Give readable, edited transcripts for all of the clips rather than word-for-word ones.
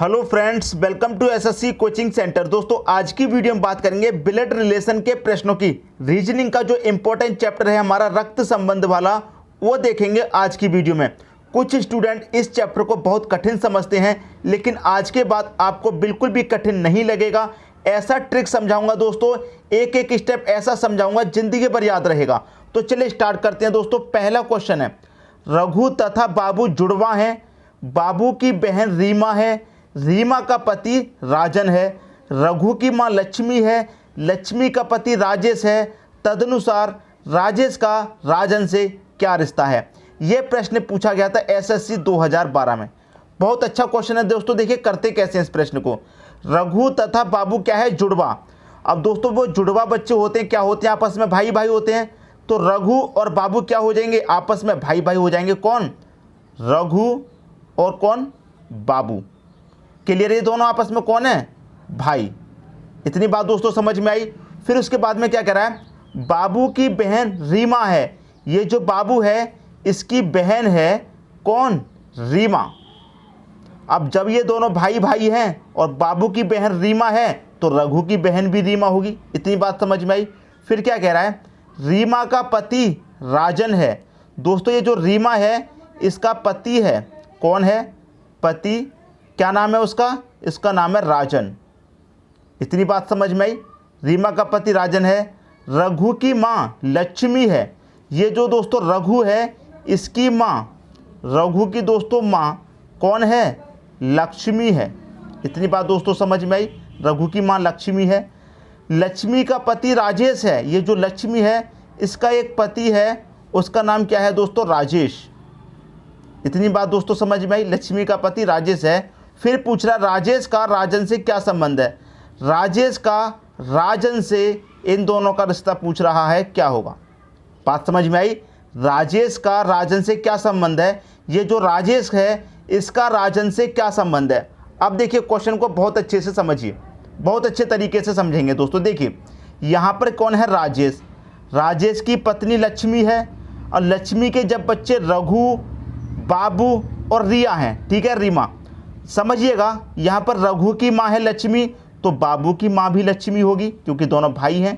Hello friends, welcome to SSC coaching centre. दोस्तों, आज की वीडियो में बात करेंगे ब्लड रिलेशन के प्रश्नों की। रीजनिंग का जो इंपॉर्टेंट चैप्टर है हमारा रक्त संबंध वाला, वो देखेंगे आज की वीडियो में। कुछ स्टूडेंट इस चैप्टर को बहुत कठिन समझते हैं, लेकिन आज के बाद आपको बिल्कुल भी कठिन नहीं लगेगा। ऐसा ट्रिक समझाऊंगा दोस्तों, एक एक स्टेप ऐसा समझाऊंगा, जिंदगी भर याद रहेगा। तो चलिए स्टार्ट करते हैं दोस्तों। पहला क्वेश्चन है, रघु तथा बाबू जुड़वा हैं। बाबू की बहन रीमा है, रीमा का पति राजन है। रघु की मां लक्ष्मी है, लक्ष्मी का पति राजेश है। तदनुसार राजेश का राजन से क्या रिश्ता है? यह प्रश्न पूछा गया था एसएससी 2012 में। बहुत अच्छा क्वेश्चन है दोस्तों। देखिए करते कैसे हैं इस प्रश्न को। रघु तथा बाबू क्या है? जुड़वा। अब दोस्तों वो जुड़वा बच्चे होते हैं, क्या होते हैं? आपस में भाई भाई होते हैं। तो रघु और बाबू क्या हो जाएंगे? आपस में भाई भाई हो जाएंगे। कौन? रघु और कौन? बाबू। क्लियर? ये दोनों आपस में कौन है? भाई। इतनी बात दोस्तों समझ में आई। फिर उसके बाद में क्या कह रहा है? बाबू की बहन रीमा है। ये जो बाबू है इसकी बहन है कौन? रीमा। अब जब ये दोनों भाई भाई हैं और बाबू की बहन रीमा है, तो रघु की बहन भी रीमा होगी। इतनी बात समझ में आई। फिर क्या कह रहा है? रीमा का पति राजन है। दोस्तों ये जो रीमा है इसका पति है। कौन है? पति। क्या नाम है उसका? इसका नाम है राजन। इतनी बात समझ में आई। रीमा का पति राजन है। रघु की माँ लक्ष्मी है। ये जो दोस्तों रघु है इसकी माँ, रघु की दोस्तों माँ कौन है? लक्ष्मी है। इतनी बात दोस्तों समझ में आई। रघु की माँ लक्ष्मी है। लक्ष्मी का पति राजेश है। ये जो लक्ष्मी है इसका एक पति है, उसका नाम क्या है दोस्तों? राजेश। इतनी बात दोस्तों समझ में आई। लक्ष्मी का पति राजेश है। फिर पूछ रहा राजेश का राजन से क्या संबंध है? राजेश का राजन से इन दोनों का रिश्ता पूछ रहा है, क्या होगा? बात समझ में आई। राजेश का राजन से क्या संबंध है? ये जो राजेश है इसका राजन से क्या संबंध है? अब देखिए क्वेश्चन को बहुत अच्छे से समझिए, बहुत अच्छे तरीके से समझेंगे दोस्तों। देखिए यहाँ पर कौन है? राजेश। राजेश की पत्नी लक्ष्मी है और लक्ष्मी के जब बच्चे रघु, बाबू और रिया हैं, ठीक है, रीमा। समझिएगा यहाँ पर रघु की माँ है लक्ष्मी, तो बाबू की माँ भी लक्ष्मी होगी क्योंकि दोनों भाई हैं।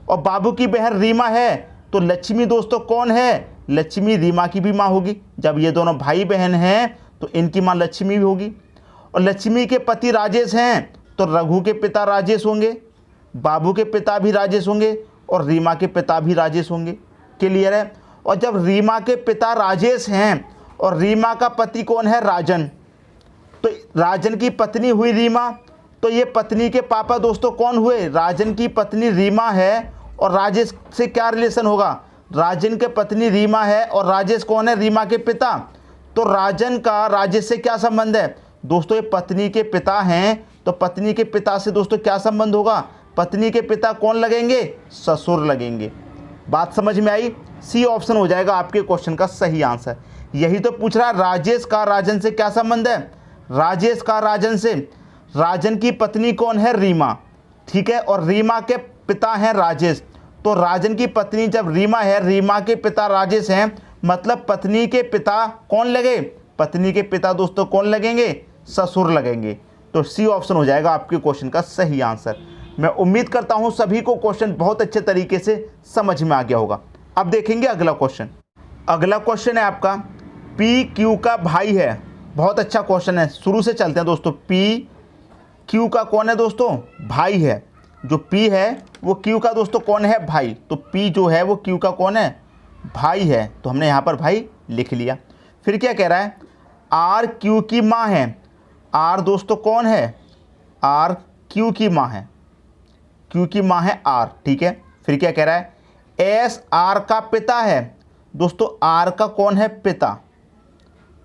और बाबू की बहन रीमा है, तो लक्ष्मी दोस्तों कौन है? लक्ष्मी रीमा की भी माँ होगी। जब ये दोनों भाई बहन हैं तो इनकी माँ लक्ष्मी भी होगी। और लक्ष्मी के पति राजेश हैं, तो रघु के पिता राजेश होंगे, बाबू के पिता भी राजेश होंगे और रीमा के पिता भी राजेश होंगे। क्लियर है? और जब रीमा के पिता राजेश हैं और रीमा का पति कौन है? राजन, तो राजन की पत्नी हुई रीमा, तो ये पत्नी के पापा दोस्तों कौन हुए? राजन की पत्नी रीमा है और राजेश से क्या रिलेशन होगा? राजन के पत्नी रीमा है और राजेश कौन है? रीमा के पिता। तो राजन का राजेश से क्या संबंध है? दोस्तों ये पत्नी के पिता हैं, तो पत्नी के पिता से दोस्तों क्या संबंध होगा? पत्नी के पिता कौन लगेंगे? ससुर लगेंगे। बात समझ में आई। सी ऑप्शन हो जाएगा आपके क्वेश्चन का सही आंसर। यही तो पूछ रहा है, राजेश का राजन से क्या संबंध है? राजेश का राजन से, राजन की पत्नी कौन है? रीमा, ठीक है, और रीमा के पिता हैं राजेश। तो राजन की पत्नी जब रीमा है, रीमा के पिता राजेश हैं, मतलब पत्नी के पिता कौन लगे? पत्नी के पिता दोस्तों कौन लगेंगे? ससुर लगेंगे। तो सी ऑप्शन हो जाएगा आपके क्वेश्चन का सही आंसर। मैं उम्मीद करता हूं सभी को क्वेश्चन बहुत अच्छे तरीके से समझ में आ गया होगा। अब देखेंगे अगला क्वेश्चन। अगला क्वेश्चन है आपका, पी क्यू का भाई है। बहुत अच्छा क्वेश्चन है, शुरू से चलते हैं दोस्तों। पी क्यू का कौन है दोस्तों? भाई है। जो पी है वो क्यू का दोस्तों कौन है? भाई। तो पी जो है वो क्यू का कौन है? भाई है। तो हमने यहाँ पर भाई लिख लिया। फिर क्या कह रहा है? आर क्यू की माँ है। आर दोस्तों कौन है? आर क्यू की माँ है। क्यू की माँ है आर, ठीक है। फिर क्या कह रहा है? एस आर का पिता है। दोस्तों आर का कौन है? पिता।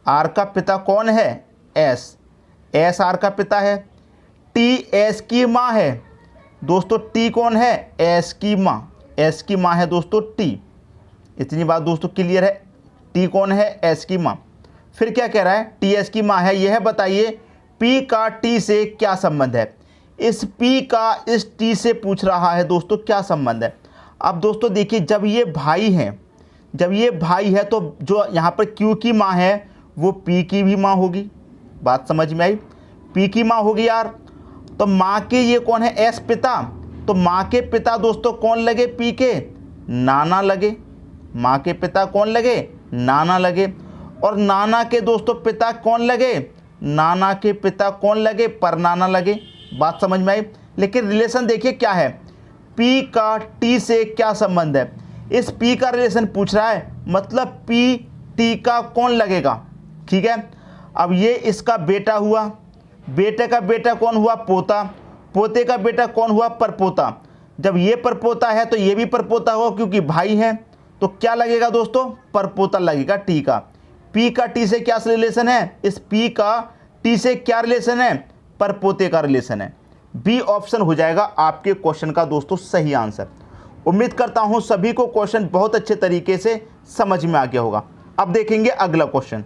आर का पिता कौन है? एस। एस आर का पिता है। टी एस की माँ है। दोस्तों टी कौन है? एस की माँ। एस की माँ है दोस्तों टी। इतनी बात दोस्तों क्लियर है। टी कौन है? एस की माँ। फिर क्या कह रहा है? टी एस की माँ है। यह बताइए पी का टी से क्या संबंध है? इस पी का इस टी से पूछ रहा है दोस्तों क्या संबंध है। अब दोस्तों देखिए जब ये भाई हैं, जब ये भाई है तो जो यहाँ पर क्यू की माँ है वो पी की भी माँ होगी। बात समझ में आई। पी की माँ होगी यार, तो माँ के ये कौन है, एस पिता, तो माँ के पिता दोस्तों कौन लगे, पी के नाना लगे। माँ के पिता कौन लगे, नाना लगे। और नाना के दोस्तों पिता कौन लगे, नाना के पिता कौन लगे, परनाना लगे। बात समझ में आई। लेकिन रिलेशन देखिए क्या है, पी का टी से क्या संबंध है, इस पी का रिलेशन पूछ रहा है, मतलब पी टी का कौन लगेगा। ठीक है, अब ये इसका बेटा हुआ, बेटे का बेटा कौन हुआ, पोता, पोते का बेटा कौन हुआ, परपोता। जब ये परपोता है तो ये भी परपोता होगा क्योंकि भाई है, तो क्या लगेगा दोस्तों, परपोता लगेगा टी का। पी का टी से क्या रिलेशन है, इस पी का टी से क्या रिलेशन है, परपोते का रिलेशन है। बी ऑप्शन हो जाएगा आपके क्वेश्चन का दोस्तों सही आंसर। उम्मीद करता हूं सभी को क्वेश्चन बहुत अच्छे तरीके से समझ में आ गया होगा। अब देखेंगे अगला क्वेश्चन।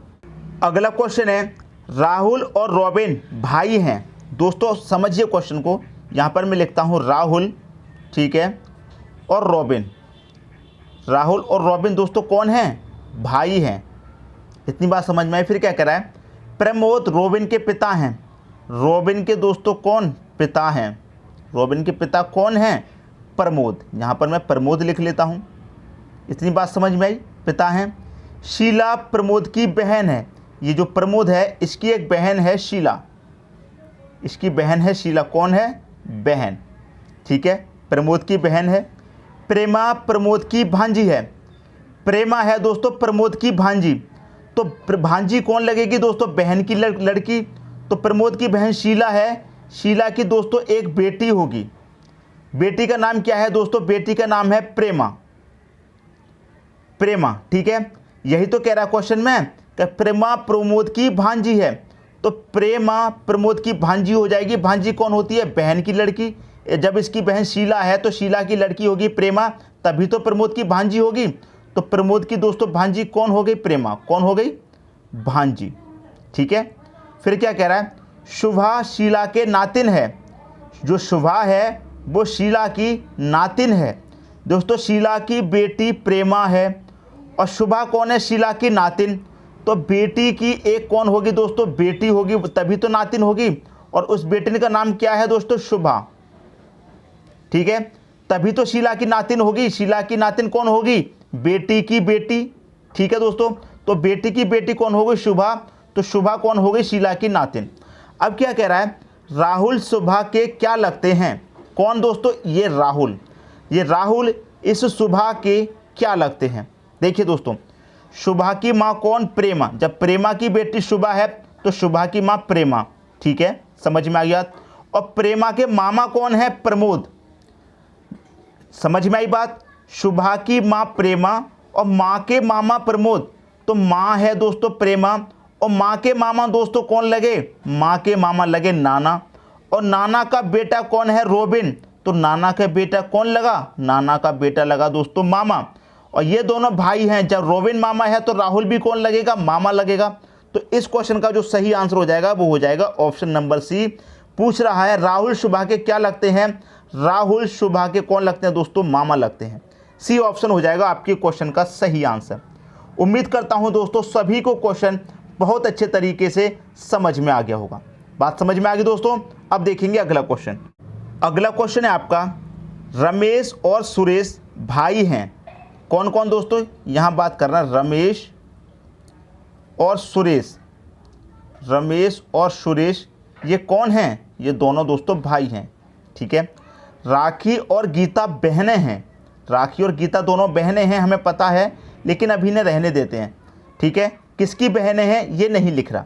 अगला क्वेश्चन है, राहुल और रॉबिन भाई हैं। दोस्तों समझिए क्वेश्चन को, यहाँ पर मैं लिखता हूँ राहुल, ठीक है, और रॉबिन। राहुल और रॉबिन दोस्तों कौन हैं, भाई हैं। इतनी बात समझ में आई। फिर क्या कह रहा है, प्रमोद रॉबिन के पिता हैं। रॉबिन के दोस्तों कौन, पिता हैं। रॉबिन के पिता कौन हैं, प्रमोद। यहाँ पर मैं प्रमोद लिख लेता हूँ। इतनी बात समझ में आई, पिता हैं। शीला प्रमोद की बहन है। ये जो प्रमोद है इसकी एक बहन है शीला, इसकी बहन है शीला। कौन है, बहन, ठीक है, प्रमोद की बहन है। प्रेमा प्रमोद की भांजी है। प्रेमा है दोस्तों प्रमोद की भांजी, तो भांजी कौन लगेगी दोस्तों, बहन की लड़की। तो प्रमोद की बहन शीला है, शीला की दोस्तों एक बेटी होगी। बेटी का नाम क्या है दोस्तों, बेटी का नाम है प्रेमा। प्रेमा, ठीक है, यही तो कह रहा क्वेश्चन में कि प्रेमा प्रमोद की भांजी है, तो प्रेमा प्रमोद की भांजी हो जाएगी। भांजी कौन होती है, बहन की लड़की। जब इसकी बहन शीला है तो शीला की लड़की होगी प्रेमा, तभी तो प्रमोद की भांजी होगी। तो प्रमोद की दोस्तों भांजी कौन हो गई, प्रेमा। कौन हो गई, भांजी, ठीक है। फिर क्या कह रहा है, शुभा शीला के नातिन है। जो शुभा है वो शीला की नातिन है। दोस्तों शीला की बेटी प्रेमा है और शुभा कौन है, शीला की नातिन। तो बेटी की एक कौन होगी दोस्तों, बेटी होगी, तभी तो नातिन होगी। और उस बेटी का नाम क्या है दोस्तों, शुभा, ठीक है, तभी तो शीला की नातिन होगी। शीला की नातिन कौन होगी, बेटी की बेटी, ठीक है दोस्तों। तो बेटी की बेटी कौन हो गई, शुभा, तो शुभा कौन हो गई, शीला की नातिन। अब क्या कह रहा है, राहुल शुभा के क्या लगते हैं। कौन दोस्तों, ये राहुल, ये राहुल इस शुभा के क्या लगते हैं। देखिए दोस्तों, शुभा की माँ कौन, प्रेमा। जब प्रेमा की बेटी शुभा है तो शुभा की माँ प्रेमा, ठीक है, समझ में आ गया। और प्रेमा के मामा कौन है, प्रमोद। समझ में आई बात। शुभा की माँ प्रेमा और माँ के मामा प्रमोद, तो माँ है दोस्तों प्रेमा और माँ के मामा दोस्तों कौन लगे, माँ के मामा लगे नाना। और नाना का बेटा कौन है, रॉबिन, तो नाना का बेटा कौन लगा, नाना का बेटा लगा दोस्तों मामा। और ये दोनों भाई हैं, जब रॉबिन मामा है तो राहुल भी कौन लगेगा, मामा लगेगा। तो इस क्वेश्चन का जो सही आंसर हो जाएगा वो हो जाएगा ऑप्शन नंबर सी। पूछ रहा है राहुल शुभा के क्या लगते हैं, राहुल शुभा के कौन लगते हैं दोस्तों, मामा लगते हैं। सी ऑप्शन हो जाएगा आपके क्वेश्चन का सही आंसर। उम्मीद करता हूं दोस्तों सभी को क्वेश्चन बहुत अच्छे तरीके से समझ में आ गया होगा। बात समझ में आ गई दोस्तों। अब देखेंगे अगला क्वेश्चन। अगला क्वेश्चन है आपका, रमेश और सुरेश भाई हैं। कौन कौन दोस्तों, यहां बात करना, रमेश और सुरेश। रमेश और सुरेश ये कौन हैं, ये दोनों दोस्तों भाई हैं, ठीक है। राखी और गीता बहनें हैं। राखी और गीता दोनों बहनें हैं, हमें पता है, लेकिन अभी ने रहने देते हैं, ठीक है। किसकी बहनें हैं ये नहीं लिख रहा।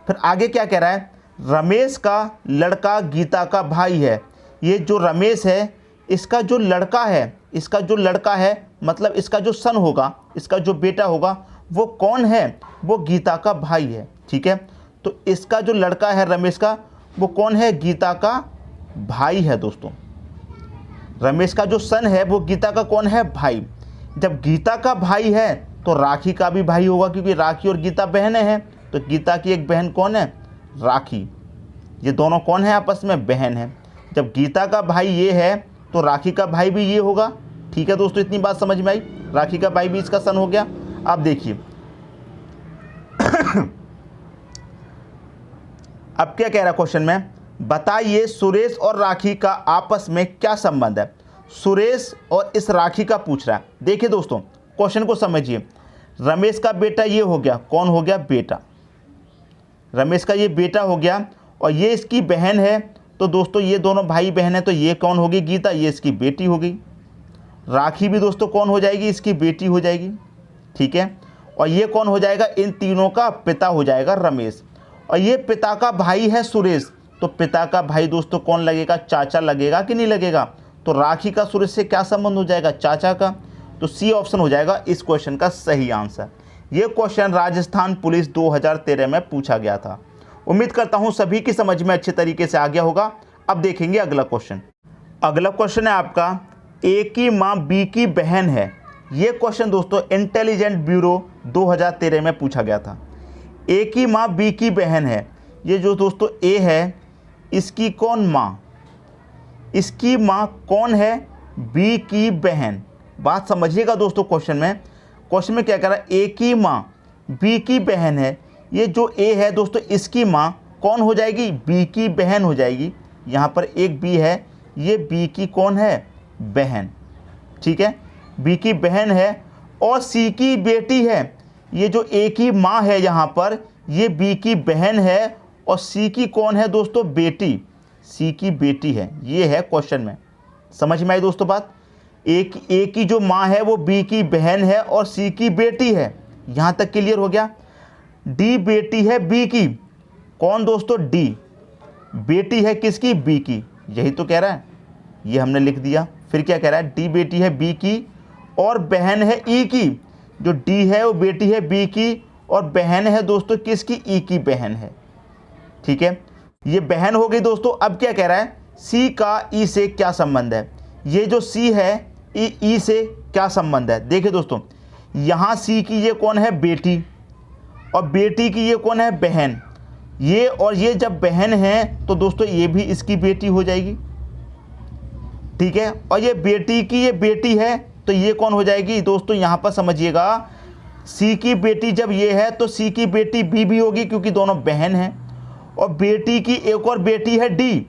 फिर आगे क्या कह रहा है, रमेश का लड़का गीता का भाई है। ये जो रमेश है इसका जो लड़का है, इसका जो लड़का है मतलब इसका जो सन होगा, इसका जो बेटा होगा वो कौन है, वो गीता का भाई है, ठीक है। तो इसका जो लड़का है रमेश का वो कौन है, गीता का भाई है दोस्तों। रमेश का जो सन है वो गीता का कौन है, भाई। जब गीता का भाई है तो राखी का भी भाई होगा, क्योंकि राखी और गीता बहनें हैं। तो गीता की एक बहन कौन है, राखी। ये दोनों कौन है, आपस में बहन है। जब गीता का भाई ये है तो राखी का भाई भी ये होगा, ठीक है दोस्तों। इतनी बात समझ में आई, राखी का भाई भी इसका सन हो गया। अब देखिए अब क्या कह रहा है क्वेश्चन में, बताइए सुरेश और राखी का आपस में क्या संबंध है। सुरेश और इस राखी का पूछ रहा है। देखिए दोस्तों क्वेश्चन को समझिए। रमेश का बेटा ये हो गया, कौन हो गया, बेटा। रमेश का ये बेटा हो गया और ये इसकी बहन है, तो दोस्तों ये दोनों भाई बहन है, तो ये कौन होगी, गीता, ये इसकी बेटी हो गई। राखी भी दोस्तों कौन हो जाएगी, इसकी बेटी हो जाएगी, ठीक है। और ये कौन हो जाएगा, इन तीनों का पिता हो जाएगा रमेश। और ये पिता का भाई है सुरेश, तो पिता का भाई दोस्तों कौन लगेगा, चाचा लगेगा कि नहीं लगेगा। तो राखी का सुरेश से क्या संबंध हो जाएगा, चाचा का। तो सी ऑप्शन हो जाएगा इस क्वेश्चन का सही आंसर। ये क्वेश्चन राजस्थान पुलिस 2013 में पूछा गया था। उम्मीद करता हूं सभी की समझ में अच्छे तरीके से आ गया होगा। अब देखेंगे अगला क्वेश्चन। अगला क्वेश्चन है आपका, ए की मां बी की बहन है। ये क्वेश्चन दोस्तों इंटेलिजेंट ब्यूरो 2013 में पूछा गया था। ए की मां बी की बहन है। ये जो दोस्तों ए है, इसकी कौन मां, इसकी मां कौन है, बी की बहन। बात समझिएगा दोस्तों, क्वेश्चन में क्या कह रहा है, ए की मां बी की बहन है। ये जो ए है दोस्तों, इसकी मां कौन हो जाएगी, बी की बहन हो जाएगी। यहाँ पर एक बी है, ये बी की कौन है, बहन, ठीक है, बी की बहन है। और सी की बेटी है। ये जो ए की मां है यहाँ पर, ये बी की बहन है और सी की कौन है दोस्तों, बेटी, सी की बेटी है। ये है क्वेश्चन में, समझ में आई दोस्तों बात। ए की जो मां है वो बी की बहन है और सी की बेटी है। यहाँ तक क्लियर हो गया। डी बेटी है बी की, कौन दोस्तों, डी बेटी है किसकी, बी की। यही तो कह रहा है, ये हमने लिख दिया। फिर क्या कह रहा है, डी बेटी है बी की और बहन है ई की। जो डी है वो बेटी है बी की और बहन है दोस्तों किसकी, ई की बहन है, ठीक है। ये बहन हो गई दोस्तों। अब क्या कह रहा है, सी का ई से क्या संबंध है। ये जो सी है, ई से क्या संबंध है। देखिए दोस्तों, यहाँ सी की ये कौन है, बेटी, और बेटी की ये कौन है, बहन। ये और ये जब बहन है तो दोस्तों ये भी इसकी बेटी हो जाएगी, ठीक है। और ये बेटी की ये बेटी है, तो ये कौन हो जाएगी दोस्तों, यहाँ पर समझिएगा, सी की बेटी जब ये है तो सी की बेटी बी भी होगी, क्योंकि दोनों बहन हैं। और बेटी की एक और बेटी है डी,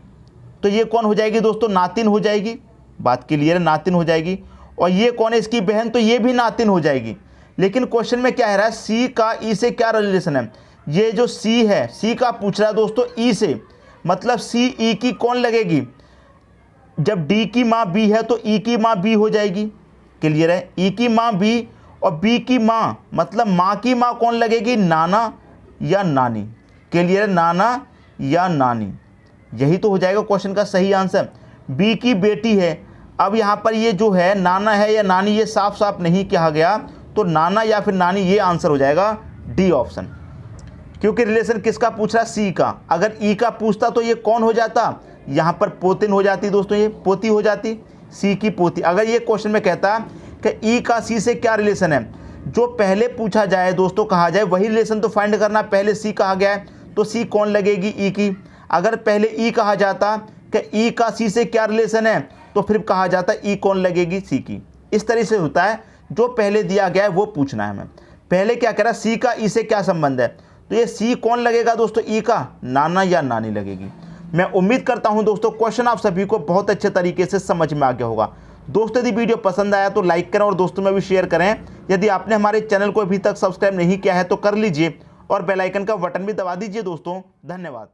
तो ये कौन हो जाएगी दोस्तों, नातिन हो जाएगी। बात क्लियर है, नातिन हो जाएगी। और ये कौन है, इसकी बहन, तो ये भी नातिन हो जाएगी। लेकिन क्वेश्चन में क्या है रहा है, सी का ई से क्या रिलेशन है। ये जो सी है, सी का पूछ रहा है दोस्तों ई से, मतलब सी ई की कौन लगेगी। जब डी की माँ बी है तो ई की माँ बी हो जाएगी, क्लियर है। ई की माँ बी और बी की माँ, मतलब माँ की माँ कौन लगेगी, नाना या नानी, क्लियर है, नाना या नानी। यही तो हो जाएगा क्वेश्चन का सही आंसर। बी की बेटी है। अब यहाँ पर ये जो है नाना है या नानी, ये साफ साफ नहीं कहा गया, तो नाना या फिर नानी, ये आंसर हो जाएगा डी ऑप्शन। क्योंकि रिलेशन किसका पूछ रहा है, सी का। अगर ई का पूछता तो ये कौन हो जाता, यहाँ पर पोतिन हो जाती दोस्तों, ये पोती हो जाती, सी की पोती। अगर ये क्वेश्चन में कहता कि ई का सी से क्या रिलेशन है, जो पहले पूछा जाए दोस्तों, कहा जाए वही रिलेशन तो फाइंड करना। पहले सी कहा गया है तो सी कौन लगेगी, ई की। अगर पहले ई कहा जाता कि ई का सी से क्या रिलेशन है, तो फिर कहा जाता ई कौन लगेगी, सी की। इस तरह से होता है, जो पहले दिया गया है वो पूछना है हमें। पहले क्या कह रहा है, सी का ई से क्या संबंध है, तो ये सी कौन लगेगा दोस्तों, ई का, नाना या नानी लगेगी। मैं उम्मीद करता हूं दोस्तों क्वेश्चन आप सभी को बहुत अच्छे तरीके से समझ में आ गया होगा। दोस्तों यदि वीडियो पसंद आया तो लाइक करें और दोस्तों में भी शेयर करें। यदि आपने हमारे चैनल को अभी तक सब्सक्राइब नहीं किया है तो कर लीजिए और बेल आइकन का बटन भी दबा दीजिए दोस्तों। धन्यवाद।